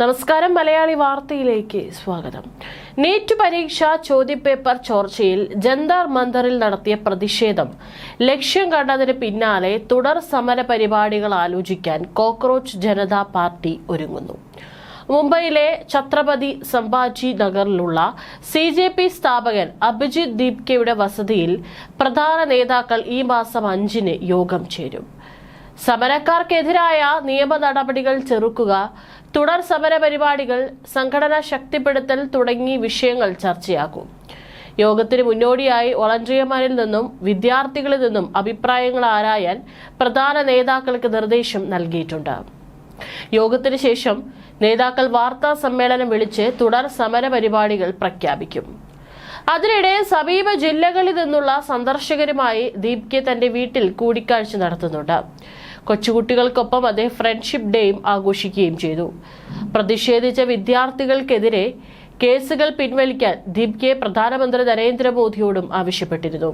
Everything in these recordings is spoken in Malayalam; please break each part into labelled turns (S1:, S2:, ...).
S1: നമസ്കാരം, മലയാളി വാർത്തയിലേക്ക് സ്വാഗതം. നീറ്റ് പരീക്ഷാ ചോദ്യപേപ്പർ ചോർച്ചയിൽ ജന്തർ മന്ദറിൽ നടത്തിയ പ്രതിഷേധം ലക്ഷ്യം കണ്ടതിന് പിന്നാലെ തുടർ സമര പരിപാടികൾ ആലോചിക്കാൻ കോക്രോച്ച് ജനതാ പാർട്ടി ഒരുങ്ങുന്നു. മുംബൈയിലെ ഛത്രപതി സംഭാജി നഗറിലുള്ള CJP സ്ഥാപകൻ അഭിജിത് ദീപ്കെയുടെ വസതിയിൽ പ്രധാന നേതാക്കൾ ഈ മാസം 5-ന് യോഗം ചേരും. സമരക്കാർക്കെതിരായ നിയമ നടപടികൾ ചെറുക്കുക, തുടർ സമര പരിപാടികൾ, സംഘടനാ ശക്തിപ്പെടുത്തൽ തുടങ്ങി വിഷയങ്ങൾ ചർച്ചയാകും. യോഗത്തിന് മുന്നോടിയായി വോളണ്ടിയർമാരിൽ നിന്നും വിദ്യാർത്ഥികളിൽ നിന്നും അഭിപ്രായങ്ങൾ ആരായാൻ പ്രധാന നേതാക്കൾക്ക് നിർദ്ദേശം നൽകിയിട്ടുണ്ട്. യോഗത്തിന് ശേഷം നേതാക്കൾ വാർത്താ സമ്മേളനം വിളിച്ച് തുടർ സമര പരിപാടികൾ പ്രഖ്യാപിക്കും. അതിനിടെ സമീപ ജില്ലകളിൽ നിന്നുള്ള സന്ദർശകരുമായി ദീപ്കെ തന്റെ വീട്ടിൽ കൂടിക്കാഴ്ച നടത്തുന്നുണ്ട്. കൊച്ചുകുട്ടികൾക്കൊപ്പം അദ്ദേഹം ഫ്രണ്ട്ഷിപ്പ് ഡേയും ആഘോഷിക്കുകയും ചെയ്തു. പ്രതിഷേധിച്ച വിദ്യാർത്ഥികൾക്കെതിരെ കേസുകൾ പിൻവലിക്കാൻ ദീപ്കെ പ്രധാനമന്ത്രി നരേന്ദ്രമോദിയോടും ആവശ്യപ്പെട്ടിരുന്നു.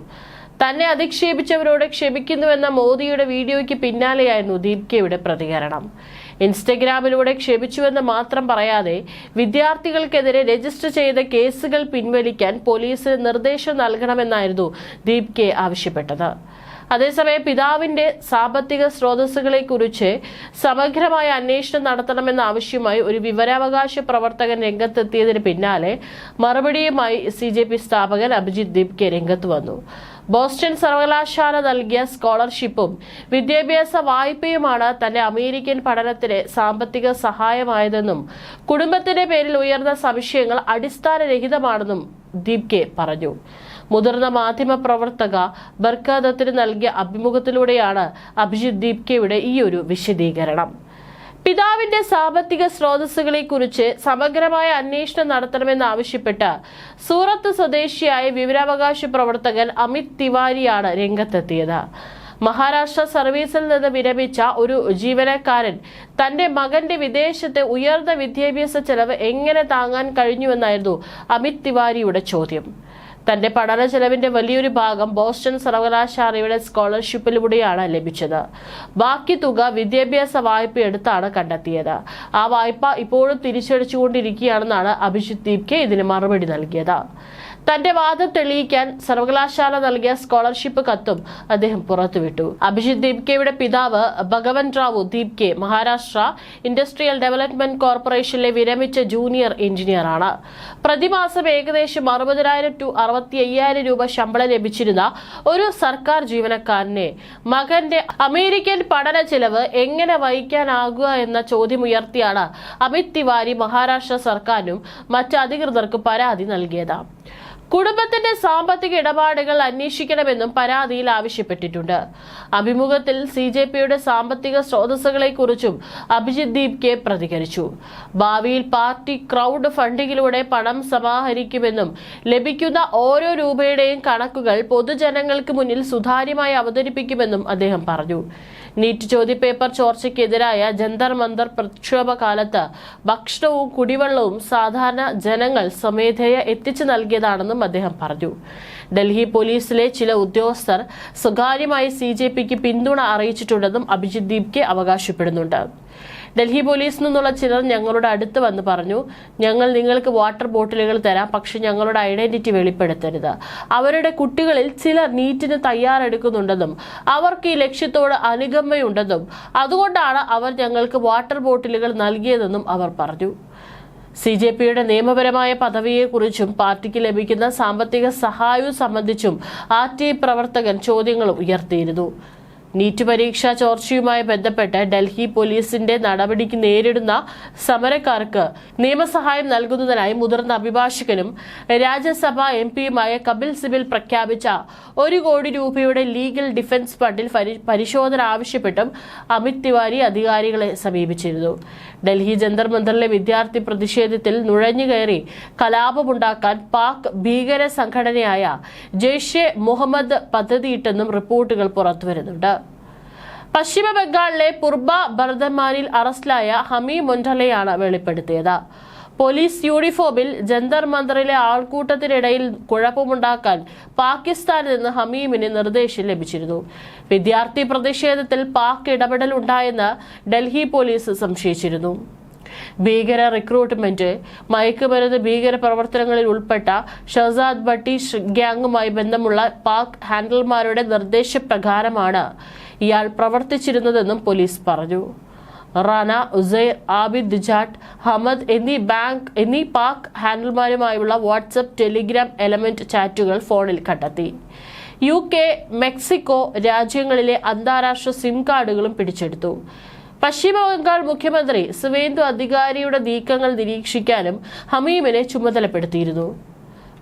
S1: തന്നെ അധിക്ഷേപിച്ചവരോട് ക്ഷമിക്കുന്നുവെന്ന മോദിയുടെ വീഡിയോയ്ക്ക് പിന്നാലെയായിരുന്നു ദീപ്കെയുടെ പ്രതികരണം. ഇൻസ്റ്റഗ്രാമിലൂടെ ക്ഷമിച്ചുവെന്ന് മാത്രം പറയാതെ വിദ്യാർത്ഥികൾക്കെതിരെ രജിസ്റ്റർ ചെയ്ത കേസുകൾ പിൻവലിക്കാൻ പോലീസിന് നിർദ്ദേശം നൽകണമെന്നായിരുന്നു ദീപ്കെ ആവശ്യപ്പെട്ടത്. അതേസമയം പിതാവിന്റെ സാമ്പത്തിക സ്രോതസ്സുകളെക്കുറിച്ച് സമഗ്രമായ അന്വേഷണം നടത്തണമെന്ന ആവശ്യമായി ഒരു വിവരാവകാശ പ്രവർത്തകൻ രംഗത്തെത്തിയതിന് പിന്നാലെ മറുപടിയുമായി CJP സ്ഥാപകൻ അഭിജിത് ദീപ്കെ രംഗത്ത് വന്നു. ബോസ്റ്റൺ സർവകലാശാല നൽകിയ സ്കോളർഷിപ്പും വിദ്യാഭ്യാസ വായ്പയുമാണ് തന്റെ അമേരിക്കൻ പഠനത്തിന് സാമ്പത്തിക സഹായമായതെന്നും കുടുംബത്തിന്റെ പേരിൽ ഉയർന്ന സംശയങ്ങൾ അടിസ്ഥാനരഹിതമാണെന്നും ദീപ്കെ പറഞ്ഞു. മുതിർന്ന മാധ്യമ പ്രവർത്തക ബർക്കാദത്തിന് നൽകിയ അഭിമുഖത്തിലൂടെയാണ് അഭിജിത് ദീപ്കെയുടെ ഈ ഒരു വിശദീകരണം. പിതാവിന്റെ സാമ്പത്തിക സ്രോതസ്സുകളെക്കുറിച്ച് സമഗ്രമായ അന്വേഷണം നടത്തണമെന്നാവശ്യപ്പെട്ട് സൂറത്ത് സ്വദേശിയായ വിവരാവകാശ പ്രവർത്തകൻ അമിത് തിവാരിയാണ് രംഗത്തെത്തിയത്. മഹാരാഷ്ട്ര സർവീസിൽ നിന്ന് വിരമിച്ച ഒരു ജീവനക്കാരൻ തന്റെ മകന്റെ വിദേശത്തെ ഉയർന്ന വിദ്യാഭ്യാസ ചെലവ് എങ്ങനെ താങ്ങാൻ കഴിഞ്ഞുവെന്നായിരുന്നു അമിത് തിവാരിയുടെ ചോദ്യം. തന്റെ പഠന ചെലവിന്റെ വലിയൊരു ഭാഗം ബോസ്റ്റൺ സർവകലാശാലയുടെ സ്കോളർഷിപ്പിലൂടെയാണ് ലഭിച്ചത്. ബാക്കി തുക വിദ്യാഭ്യാസ വായ്പ എടുത്താണ് കണ്ടെത്തിയത്. ആ വായ്പ ഇപ്പോഴും തിരിച്ചടിച്ചുകൊണ്ടിരിക്കുകയാണെന്നാണ് അഭിജിത് ദീപ്കെ ഇതിന് മറുപടി നൽകിയത്. തന്റെ വാദം തെളിയിക്കാൻ സർവകലാശാല നൽകിയ സ്കോളർഷിപ്പ് കത്തും അദ്ദേഹം പുറത്തുവിട്ടു. അഭിജിത് ദീപ്കെയുടെ പിതാവ് ഭഗവൻ റാവു ദീപ്കെ മഹാരാഷ്ട്ര ഇൻഡസ്ട്രിയൽ ഡെവലപ്മെന്റ് കോർപ്പറേഷനിലെ വിരമിച്ച ജൂനിയർ എഞ്ചിനീയറാണ്. പ്രതിമാസം ഏകദേശം 60,000 to 65,000 രൂപ ശമ്പളം ലഭിച്ചിരുന്ന ഒരു സർക്കാർ ജീവനക്കാരനെ മകന്റെ അമേരിക്കൻ പഠന ചെലവ് എങ്ങനെ വഹിക്കാനാകുക എന്ന ചോദ്യമുയർത്തിയാണ് അമിത് തിവാരി മഹാരാഷ്ട്ര സർക്കാരിനും മറ്റ് അധികൃതർക്കും പരാതി നൽകിയത്. കുടുംബത്തിന്റെ സാമ്പത്തിക ഇടപാടുകൾ അന്വേഷിക്കണമെന്നും പരാതിയിൽ ആവശ്യപ്പെട്ടിട്ടുണ്ട്. അഭിമുഖത്തിൽ CJPയുടെ സാമ്പത്തിക സ്രോതസ്സുകളെക്കുറിച്ചും അഭിജിത് ദീപ്കെ പ്രതികരിച്ചു. ഭാവിയിൽ പാർട്ടി ക്രൗഡ് ഫണ്ടിങ്ങിലൂടെ പണം സമാഹരിക്കുമെന്നും ലഭിക്കുന്ന ഓരോ രൂപയുടെയും കണക്കുകൾ പൊതുജനങ്ങൾക്ക് മുന്നിൽ സുതാര്യമായി അവതരിപ്പിക്കുമെന്നും അദ്ദേഹം പറഞ്ഞു. നീറ്റ് ചോദ്യപേപ്പർ ചോർച്ചയ്ക്കെതിരായ ജന്തർ മന്ദർ പ്രക്ഷോഭ കാലത്ത് ഭക്ഷണവും കുടിവെള്ളവും സാധാരണ ജനങ്ങൾ സ്വമേധയ എത്തിച്ചു നൽകിയതാണെന്നും അദ്ദേഹം പറഞ്ഞു. ഡൽഹി പോലീസിലെ ചില ഉദ്യോഗസ്ഥർ സ്വകാര്യമായി CJPക്ക് പിന്തുണ അറിയിച്ചിട്ടുണ്ടെന്നും അഭിജിത് ദീപ്കെ അവകാശപ്പെടുന്നുണ്ട്. ഡൽഹി പോലീസിൽ നിന്നുള്ള ചിലർ ഞങ്ങളുടെ അടുത്ത് വന്ന് പറഞ്ഞു, ഞങ്ങൾ നിങ്ങൾക്ക് വാട്ടർ ബോട്ടിലുകൾ തരാം, പക്ഷെ ഞങ്ങളുടെ ഐഡന്റിറ്റി വെളിപ്പെടുത്തരുത്. അവരുടെ കുട്ടികളിൽ ചിലർ നീറ്റിന് തയ്യാറെടുക്കുന്നുണ്ടെന്നും അവർക്ക് ഈ ലക്ഷ്യത്തോട് അനുകമ്പയുണ്ടെന്നും അതുകൊണ്ടാണ് അവർ ഞങ്ങൾക്ക് വാട്ടർ ബോട്ടിലുകൾ നൽകിയതെന്നും അവർ പറഞ്ഞു. CJPയുടെ നിയമപരമായ പദവിയെക്കുറിച്ചും പാർട്ടിക്ക് ലഭിക്കുന്ന സാമ്പത്തിക സഹായവും സംബന്ധിച്ചും RTI പ്രവർത്തകൻ ചോദ്യങ്ങളും ഉയർത്തിയിരുന്നു. നീറ്റ് പരീക്ഷാ ചോർച്ചയുമായി ബന്ധപ്പെട്ട് ഡൽഹി പോലീസിന്റെ നടപടിക്ക് നേരിടുന്ന സമരക്കാർക്ക് നിയമസഹായം നൽകുന്നതിനായി മുതിർന്ന അഭിഭാഷകനും രാജ്യസഭാ MP-യുമായ കപിൽ സിബൽ പ്രഖ്യാപിച്ച 1 കോടി രൂപയുടെ ലീഗൽ ഡിഫൻസ് ഫണ്ടിൽ പരിശോധന ആവശ്യപ്പെട്ടും അമിത് തിവാരി അധികാരികളെ സമീപിച്ചിരുന്നു. ഡൽഹി ജന്തർ മന്ദറിലെ വിദ്യാർത്ഥി പ്രതിഷേധത്തിൽ നുഴഞ്ഞുകയറി കലാപമുണ്ടാക്കാൻ പാക് ഭീകര സംഘടനയായ ജെയ്ഷെ മുഹമ്മദ് പദ്ധതിയിട്ടെന്നും റിപ്പോർട്ടുകൾ പുറത്തുവരുന്നുണ്ട്. പശ്ചിമ ബംഗാളിലെ പൂർബ ബർധമാനിൽ അറസ്റ്റിലായ ഹമി മൊൻഡലയാണ് വെളിപ്പെടുത്തിയത്. പോലീസ് യൂണിഫോമിൽ ജന്തർ മന്ദറിലെ ആൾക്കൂട്ടത്തിനിടയിൽ കുഴപ്പമുണ്ടാക്കാൻ പാകിസ്ഥാനിൽ നിന്ന് ഹമീമിന് നിർദ്ദേശം ലഭിച്ചിരുന്നു. വിദ്യാർത്ഥി പ്രതിഷേധത്തിൽ പാക് ഇടപെടൽ ഉണ്ടായെന്ന് ഡൽഹി പോലീസ് സംശയിച്ചിരുന്നു. ഭീകര റിക്രൂട്ട്മെന്റ്, മയക്കുമരുന്ന് ഭീകര പ്രവർത്തനങ്ങളിൽ ഉൾപ്പെട്ട ഷഹസാദ് ഭട്ടി ഗ്യാങ്ങുമായി ബന്ധമുള്ള പാക് ഹാൻഡിൽമാരുടെ നിർദ്ദേശപ്രകാരമാണ് ഇയാൾ പ്രവർത്തിച്ചിരുന്നതെന്നും പോലീസ് പറഞ്ഞു. റാന, ഉസൈർ, ആബിദ് ജാട്ട്, ഹമദ് എന്നീ പാക് ഹാൻഡിൽമാരുമായുള്ള വാട്സ്ആപ്പ്, ടെലിഗ്രാം, എലമെന്റ് ചാറ്റുകൾ ഫോണിൽ കണ്ടെത്തി. UK, മെക്സിക്കോ രാജ്യങ്ങളിലെ അന്താരാഷ്ട്ര സിം കാർഡുകളും പിടിച്ചെടുത്തു. പശ്ചിമ ബംഗാൾ മുഖ്യമന്ത്രി സുവേന്ദു അധികാരിയുടെ നീക്കങ്ങൾ നിരീക്ഷിക്കാനും ഹമീമിനെ ചുമതലപ്പെടുത്തിയിരുന്നു.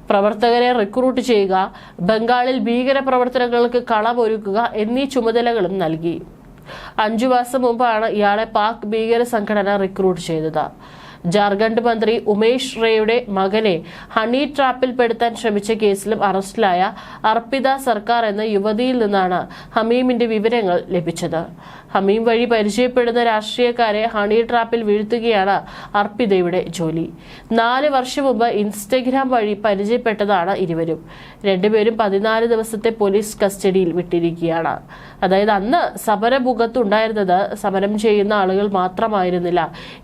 S1: പ്രവർത്തകരെ റിക്രൂട്ട് ചെയ്യുക, ബംഗാളിൽ ഭീകര പ്രവർത്തനങ്ങൾക്ക് കളമൊരുക്കുക എന്നീ ചുമതലകളും നൽകി. 5 മാസം മുമ്പാണ് ഇയാളെ പാക് ഭീകര സംഘടന റിക്രൂട്ട് ചെയ്തത്. ജാർഖണ്ഡ് മന്ത്രി ഉമേഷ് റേയുടെ മകനെ ഹണി ട്രാപ്പിൽപ്പെടുത്താൻ ശ്രമിച്ച കേസിലും അറസ്റ്റിലായ അർപ്പിത സർക്കാർ എന്ന യുവതിയിൽ നിന്നാണ് ഹമീമിന്റെ വിവരങ്ങൾ ലഭിച്ചത്. ഹമീം വഴി പരിചയപ്പെടുന്ന രാഷ്ട്രീയക്കാരെ ഹണി ട്രാപ്പിൽ വീഴ്ത്തുകയാണ് അർപ്പിതയുടെ ജോലി. 4 വർഷം മുമ്പ് ഇൻസ്റ്റഗ്രാം വഴി പരിചയപ്പെട്ടതാണ് ഇരുവരും. രണ്ടുപേരും 14 ദിവസത്തെ പോലീസ് കസ്റ്റഡിയിൽ വിട്ടിരിക്കുകയാണ്. അതായത് അന്ന് സമരമുഖത്തുണ്ടായിരുന്നത് സമരം ചെയ്യുന്ന ആളുകൾ മാത്രമായിരുന്നില്ല.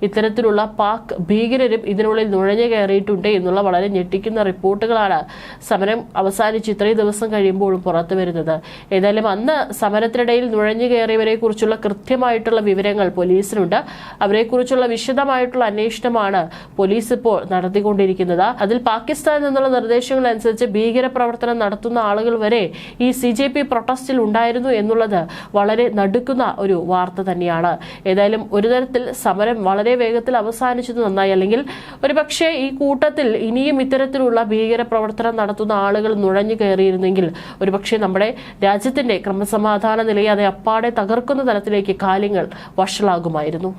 S1: ഇത്തരത്തിലുള്ള പാക് ഭീകരരും ഇതിനുള്ളിൽ നുഴഞ്ഞു കയറിയിട്ടുണ്ട് എന്നുള്ള വളരെ ഞെട്ടിക്കുന്ന റിപ്പോർട്ടുകളാണ് സമരം അവസാനിച്ച് ഇത്രയും ദിവസം കഴിയുമ്പോഴും പുറത്തു വരുന്നത്. ഏതായാലും അന്ന് സമരത്തിനിടയിൽ നുഴഞ്ഞു കയറിയവരെ കുറിച്ചുള്ള കൃത്യമായിട്ടുള്ള വിവരങ്ങൾ പോലീസിനുണ്ട്. അവരെക്കുറിച്ചുള്ള വിശദമായിട്ടുള്ള അന്വേഷണമാണ് പോലീസ് ഇപ്പോൾ നടത്തിക്കൊണ്ടിരിക്കുന്നത്. അതിൽ പാകിസ്ഥാനിൽ നിന്നുള്ള നിർദ്ദേശങ്ങൾ അനുസരിച്ച് ഭീകര പ്രവർത്തനം നടത്തുന്ന ആളുകൾ വരെ ഈ CJP പ്രൊട്ടസ്റ്റിൽ ഉണ്ടായിരുന്നു എന്നുള്ളത് വളരെ നടുക്കുന്ന ഒരു വാർത്ത തന്നെയാണ്. ഏതായാലും ഒരു തരത്തിൽ സമരം വളരെ വേഗത്തിൽ അവസാനിച്ചത് നന്നായി. അല്ലെങ്കിൽ ഒരുപക്ഷെ ഈ കൂട്ടത്തിൽ ഇനിയും ഇത്തരത്തിലുള്ള ഭീകര പ്രവർത്തനം നടത്തുന്ന ആളുകൾ നുഴഞ്ഞു കയറിയിരുന്നെങ്കിൽ ഒരുപക്ഷെ നമ്മുടെ രാജ്യത്തിന്റെ ക്രമസമാധാന നിലയെ അത് അപ്പാടെ തകർക്കുന്ന തരത്തിലേക്ക് കാര്യങ്ങൾ വഷളാകുമായിരുന്നു.